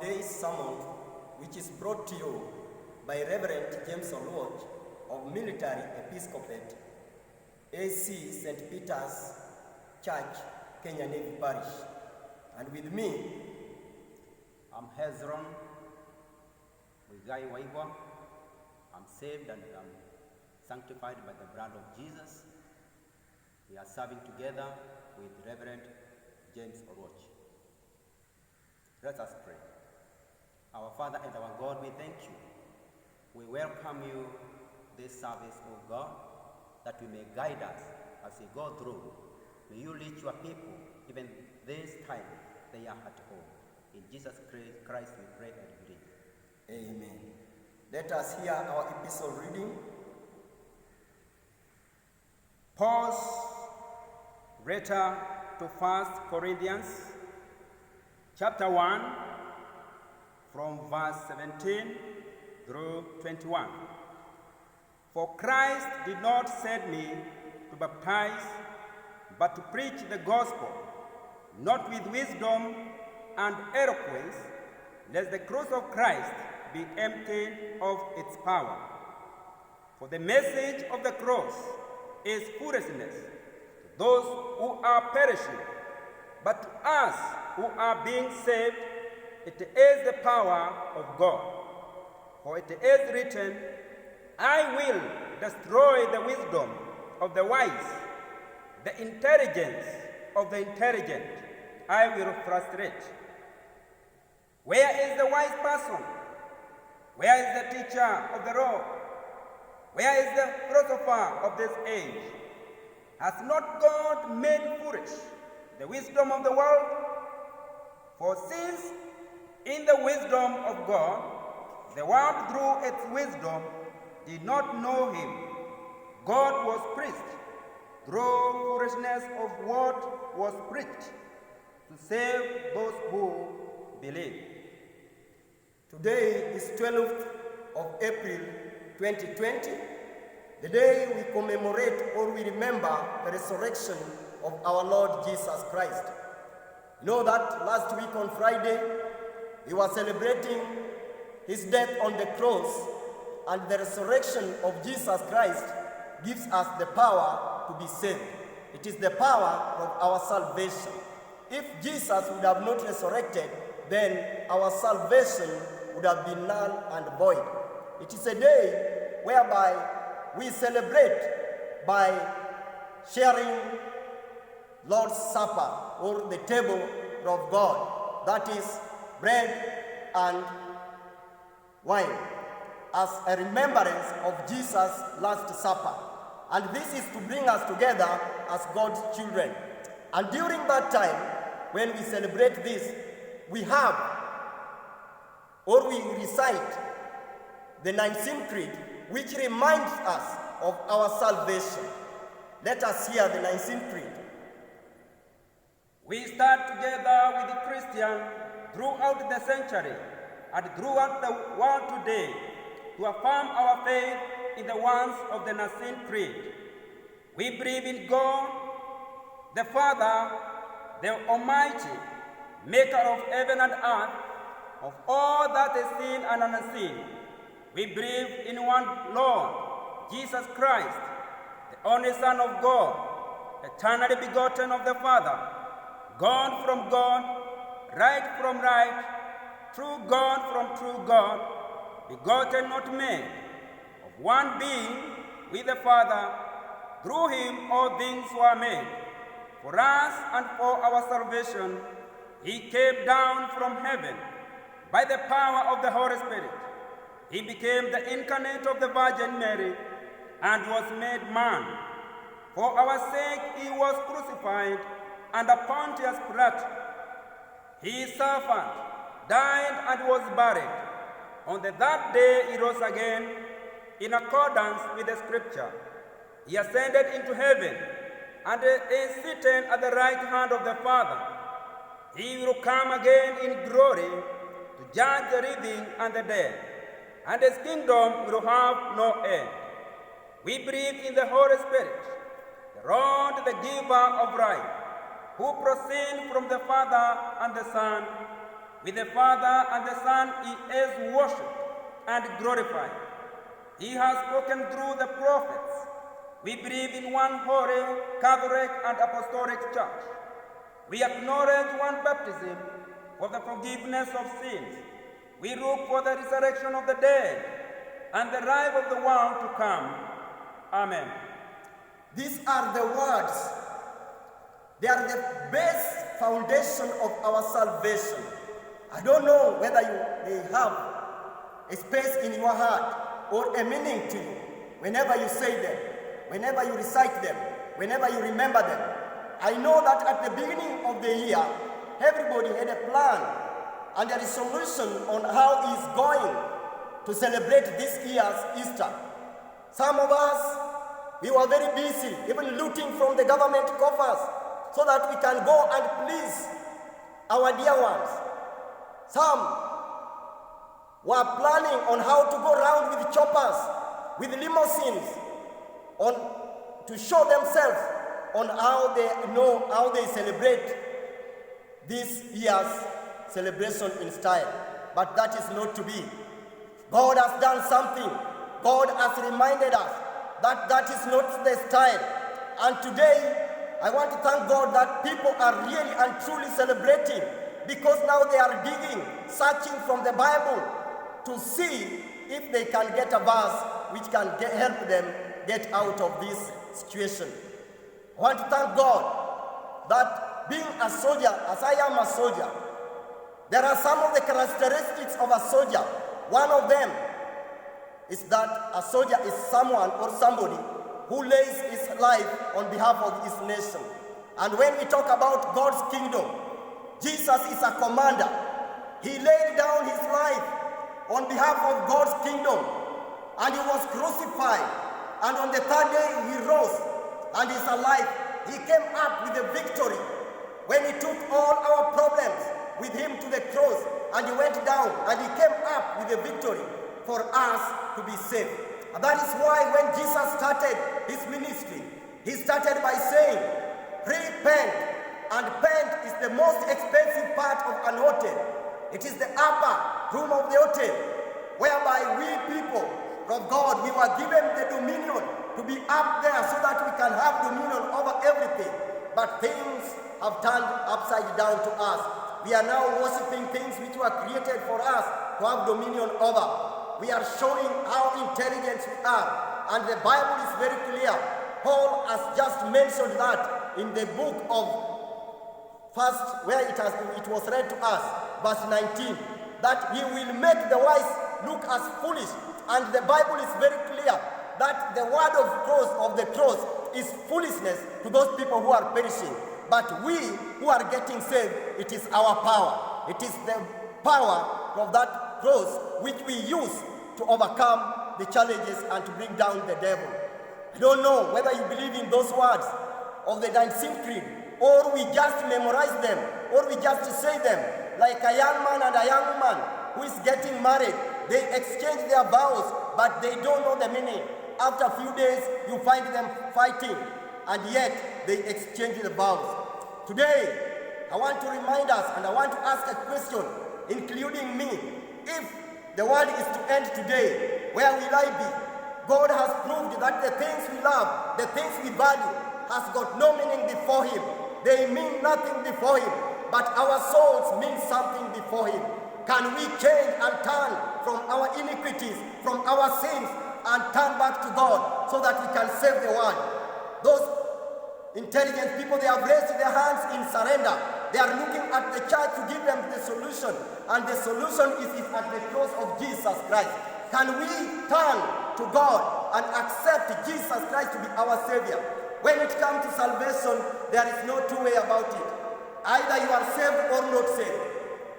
today's sermon, which is brought to you by Reverend James Oluoch of Military Episcopate, AC St. Peter's Church, Kenya Navy Parish. And with me, I'm Hezron Muigai Waigwa. I'm saved and I'm sanctified by the blood of Jesus. We are serving together with Reverend James Oluoch. Let us pray. Our Father and our God, we thank you. We welcome you this service, O God, that you may guide us as we go through. May you reach your people, even this time they are at home. In Jesus Christ we pray and believe. Amen. Let us hear our epistle reading. Paul's letter to 1 Corinthians, chapter 1, from verse 17 through 21. For Christ did not send me to baptize, but to preach the gospel, not with wisdom and eloquence, lest the cross of Christ be emptied of its power. For the message of the cross is foolishness to those who are perishing, but to us who are being saved, it is the power of God. For it is written, I will destroy the wisdom of the wise, the intelligence of the intelligent I will frustrate. Where is the wise person? Where is the teacher of the law? Where is the philosopher of this age? Has not God made foolish the wisdom of the world? For since in the wisdom of God, the world through its wisdom did not know him, God was preached through foolishness of what was preached, to save those who believe. Today is 12th of April 2020, the day we commemorate or we remember the resurrection of our Lord Jesus Christ. You know that last week on Friday, we were celebrating his death on the cross, and the resurrection of Jesus Christ gives us the power to be saved. It is the power of our salvation. If Jesus would have not resurrected, then our salvation would have been null and void. It is a day whereby we celebrate by sharing Lord's Supper, or the table of God, that is bread and wine, as a remembrance of Jesus' Last Supper. And this is to bring us together as God's children. And during that time, when we celebrate this, we have, or we recite, the Nicene Creed, which reminds us of our salvation. Let us hear the Nicene Creed. We stand together with the Christians throughout the century and throughout the world today to affirm our faith in the words of the Nicene Creed. We believe in God, the Father, the Almighty, maker of heaven and earth, of all that is seen and unseen. We believe in one Lord, Jesus Christ, the only Son of God, eternally begotten of the Father, God from God, right from right, true God from true God, begotten not made, of one being with the Father. Through him all things were made. For us and for our salvation, he came down from heaven by the power of the Holy Spirit. He became the incarnate of the Virgin Mary and was made man. For our sake he was crucified under Pontius Pilate. He suffered, died, and was buried. On the third day he rose again in accordance with the Scripture. He ascended into heaven and is seated at the right hand of the Father. He will come again in glory to judge the living and the dead, and his kingdom will have no end. We believe in the Holy Spirit, the Lord, the giver of life, who proceeds from the Father and the Son, With the Father and the Son he is worshipped and glorified. He has spoken through the prophets. We believe in one holy, Catholic, and Apostolic Church. We acknowledge one baptism for the forgiveness of sins. We look for the resurrection of the dead and the life of the world to come. Amen. These are the words. They are the best foundation of our salvation. I don't know whether they have a space in your heart or a meaning to you whenever you say them, whenever you recite them, whenever you remember them. I know that at the beginning of the year, everybody had a plan and a resolution on how he is going to celebrate this year's Easter. Some of us, we were very busy, even looting from the government coffers so that we can go and please our dear ones. Some were planning on how to go around with choppers, with limousines, to show themselves on how they celebrate this year's celebration in style. But that is not to be. God has done something. God has reminded us that that is not the style. And today, I want to thank God that people are really and truly celebrating, because now they are digging, searching from the Bible to see if they can get a verse which can help them get out of this situation. I want to thank God that being a soldier, as I am a soldier, there are some of the characteristics of a soldier. One of them is that a soldier is someone or somebody who lays his life on behalf of his nation. And when we talk about God's kingdom, Jesus is a commander. He laid down his life on behalf of God's kingdom, and he was crucified. And on the third day he rose and is alive. He came up with a victory when he took all our problems with him to the cross, and he went down and he came up with a victory for us to be saved. And that is why when Jesus started his ministry, he started by saying, repent. And pent is the most expensive part of an hotel. It is the upper room of the hotel, whereby we people of God, we were given the dominion to be up there so that we can have dominion over everything. But things have turned upside down to us. We are now worshiping things which were created for us to have dominion over. We are showing how intelligent we are. And the Bible is very clear. Paul has just mentioned that in the book of First, where it was read to us, verse 19, that he will make the wise look as foolish. And the Bible is very clear that the word of the cross is foolishness to those people who are perishing. But we who are getting saved, it is our power. It is the power of that cross which we use to overcome the challenges and to bring down the devil. I don't know whether you believe in those words of the Nicene Creed, or we just memorize them, or we just say them, like a young man and a young woman who is getting married. They exchange their vows, but they don't know the meaning. After a few days, you find them fighting, and yet they exchange the vows. Today, I want to remind us, and I want to ask a question, including me. If the world is to end today, where will I be? God has proved that the things we love, the things we value, has got no meaning before him. They mean nothing before him, but our souls mean something before him. Can we change and turn from our iniquities, from our sins, and turn back to God so that we can save the world? Those intelligent people, they have raised their hands in surrender. They are looking at the church to give them the solution, and the solution is at the cross of Jesus Christ. Can we turn to God and accept Jesus Christ to be our Savior? When it comes to salvation, there is no two way about it. Either you are saved or not saved.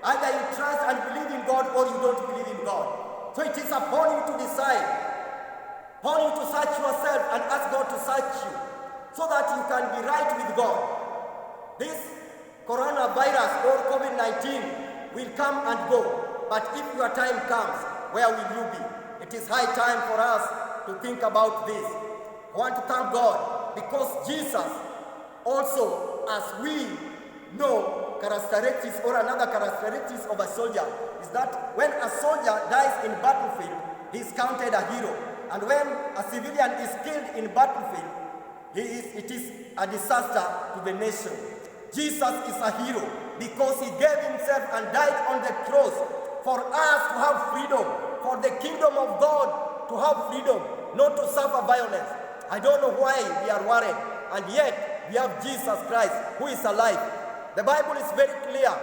Either you trust and believe in God or you don't believe in God. So it is upon you to decide, upon you to search yourself and ask God to search you, so that you can be right with God. This coronavirus or COVID-19 will come and go, but if your time comes, where will you be? It is high time for us to think about this. I want to thank God, because Jesus also, as we know, characteristics or another characteristics of a soldier is that when a soldier dies in battlefield, he is counted a hero. And when a civilian is killed in battlefield, it is a disaster to the nation. Jesus is a hero because he gave himself and died on the cross for us to have freedom, for the kingdom of God to have freedom, not to suffer violence. I don't know why we are worried, and yet we have Jesus Christ who is alive. The Bible is very clear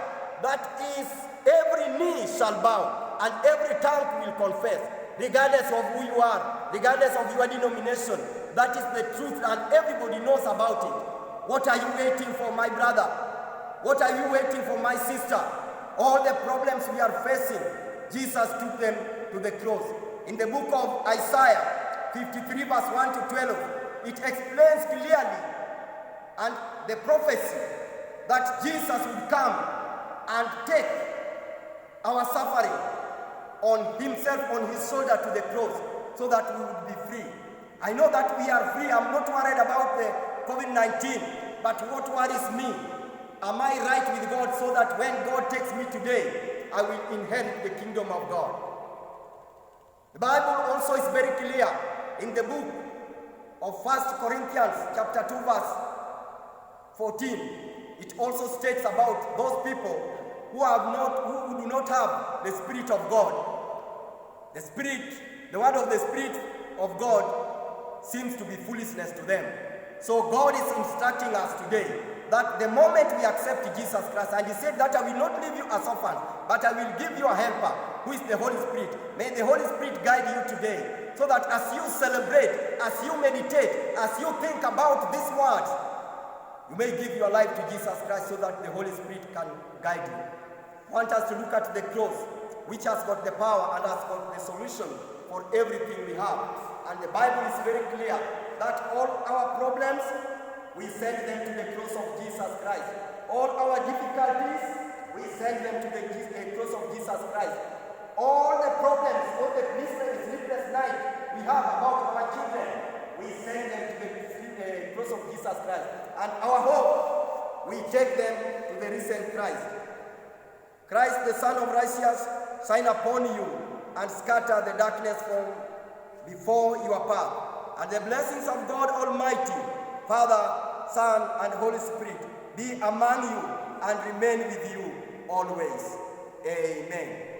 that is every knee shall bow and every tongue will confess, regardless of who you are, regardless of your denomination. That is the truth, and everybody knows about it. What are you waiting for, my brother? What are you waiting for, my sister? All the problems we are facing, Jesus took them to the cross. In the book of Isaiah 53 verse 1 to 12, it explains clearly and the prophecy that Jesus would come and take our suffering on himself, on his shoulder to the cross, so that we would be free. I know that we are free. I'm not worried about the COVID-19, but what worries me, am I right with God so that when God takes me today, I will inherit the kingdom of God? The Bible also is very clear in the book of 1 Corinthians chapter 2 verse 14. It also states about those people who do not have the Spirit of God. The Spirit, the word of the Spirit of God seems to be foolishness to them. So God is instructing us today that the moment we accept Jesus Christ, and he said that I will not leave you as orphans, but I will give you a helper, who is the Holy Spirit. May the Holy Spirit guide you today, so that as you celebrate, as you meditate, as you think about these words, you may give your life to Jesus Christ so that the Holy Spirit can guide you. I want us to look at the cross, which has got the power and has got the solution for everything we have. And the Bible is very clear that all our problems, we send them to the cross of Jesus Christ. All our difficulties, we send them to the cross of Jesus Christ. All the problems, all the sleepless night we have about our children, we send them to the cross of Jesus Christ. And our hope, we take them to the risen Christ. Christ, the Son of Righteousness, shine upon you and scatter the darkness from before your path. And the blessings of God Almighty, Father, Son, and Holy Spirit be among you and remain with you always. Amen.